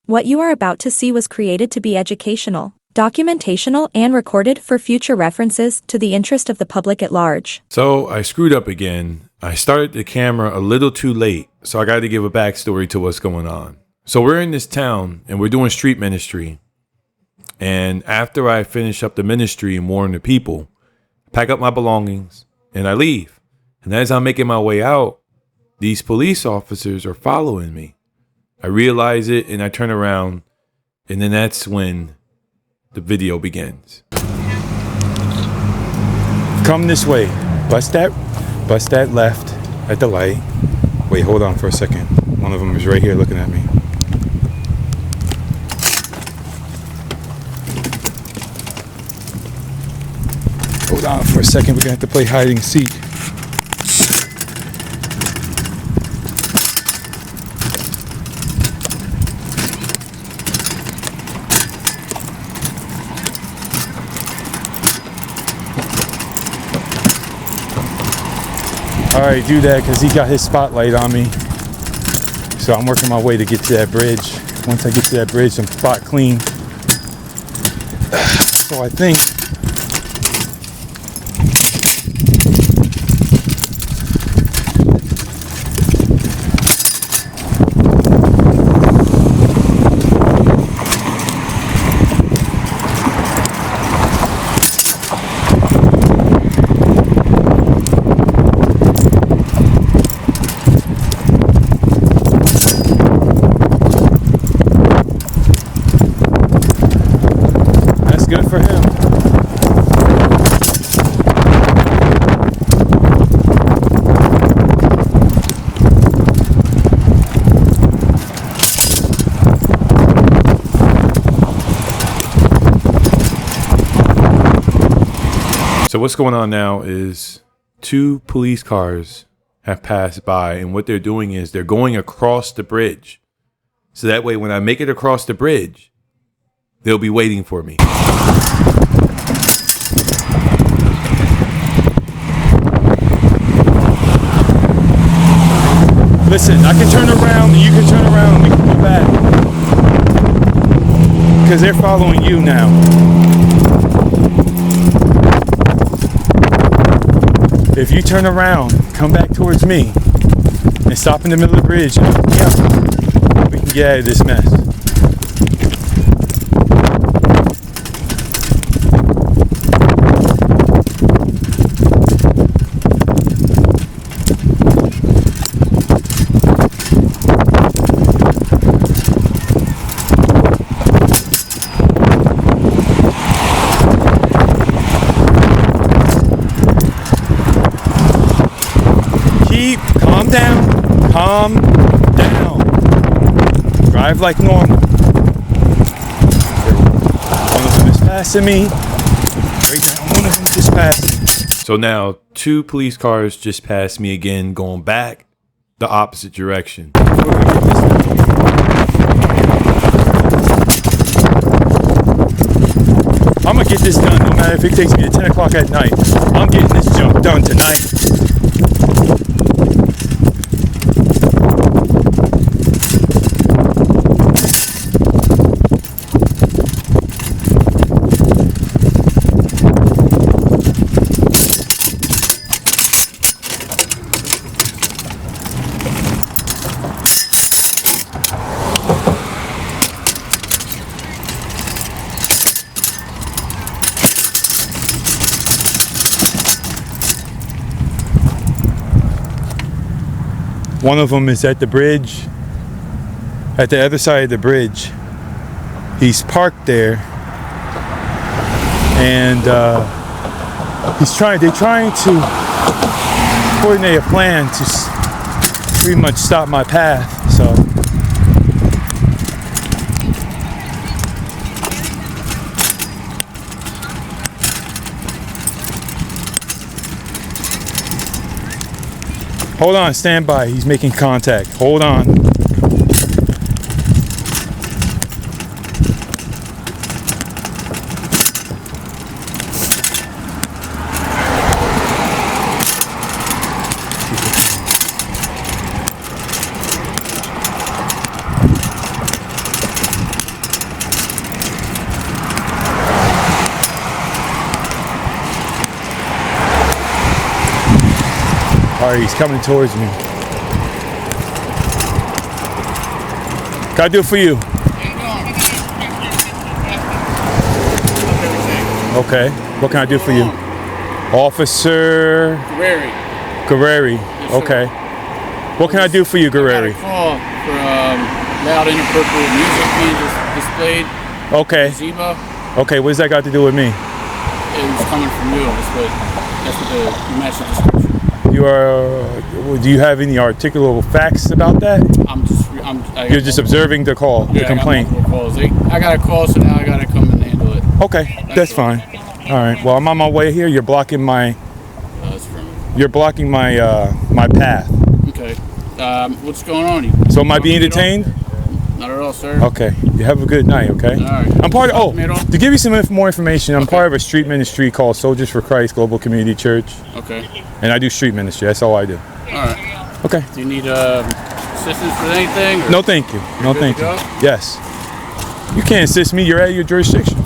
What you are about to see was created to be educational, documentational, and recorded for future references to the interest of the public at large. So I screwed up again. I started the camera a little too late, so I got to give a backstory to what's going on. So we're in this town and we're doing street ministry. And after I finish up the ministry and warn the people, I pack up my belongings and I leave. And as I'm making my way out, these police officers are following me. I realize it and I turn around, and then that's when the video begins. Come this way. Bust that left at the light. Wait, hold on for a second. One of them is right here looking at me. Hold on for a second. We're gonna have to play hide and seek. Alright, do that because he got his spotlight on me. So I'm working my way to get to that bridge. Once I get to that bridge, I'm spot clean. So I think good for him. So what's going on now is 2 police cars have passed by, and what they're doing is they're going across the bridge. So that way when I make it across the bridge, they'll be waiting for me. Listen, I can turn around and you can turn around and we can go back. Because they're following you now. If you turn around, come back towards me, and stop in the middle of the bridge, yeah, we can get out of this mess. Calm down. Drive like normal. One of them is passing me. Right now, one of them just passed me. So now 2 police cars just passed me again, going back the opposite direction. I'm gonna get this done no matter if it takes me to 10 o'clock at night. I'm getting this junk done tonight. One of them is at the bridge, at the other side of the bridge. He's parked there, and they're trying to coordinate a plan to pretty much stop my path. So hold on, stand by. He's making contact. Hold on. All right, he's coming towards me. Can I do it for you? Okay. What can I do for you? Officer Guerreri. Okay. What can I do for you, Guerreri? I got a call for loud inappropriate music being displayed. Okay. Ziba. Okay, what does that got to do with me? It was coming from you. That's what the message description. You are. Do you have any articulable facts about that? You're just observing the call, the complaint. I got multiple calls. I got a call, so now I got to come and handle it. Okay, that's fine. All right. Well, I'm on my way here. You're blocking my. That's from me. You're blocking my my path. Okay. What's going on? So am I being detained? Not at all, sir. Okay. You have a good night. Okay. All right. I'm part of. To give you some more information, I'm part of a street ministry called Soldiers for Christ Global Community Church, Okay. and I do street ministry. That's all I do. All right. Okay. Do you need assistance with anything? Or? No, thank you. No, good thank to you. go? Yes. You can't assist me. You're at your jurisdiction.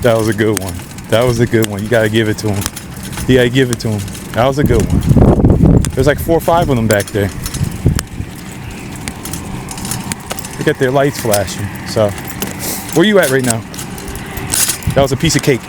That was a good one. That was a good one. You gotta give it to him. You gotta give it to him. That was a good one. There's like 4 or 5 of them back there. They got their lights flashing. So, where you at right now? That was a piece of cake.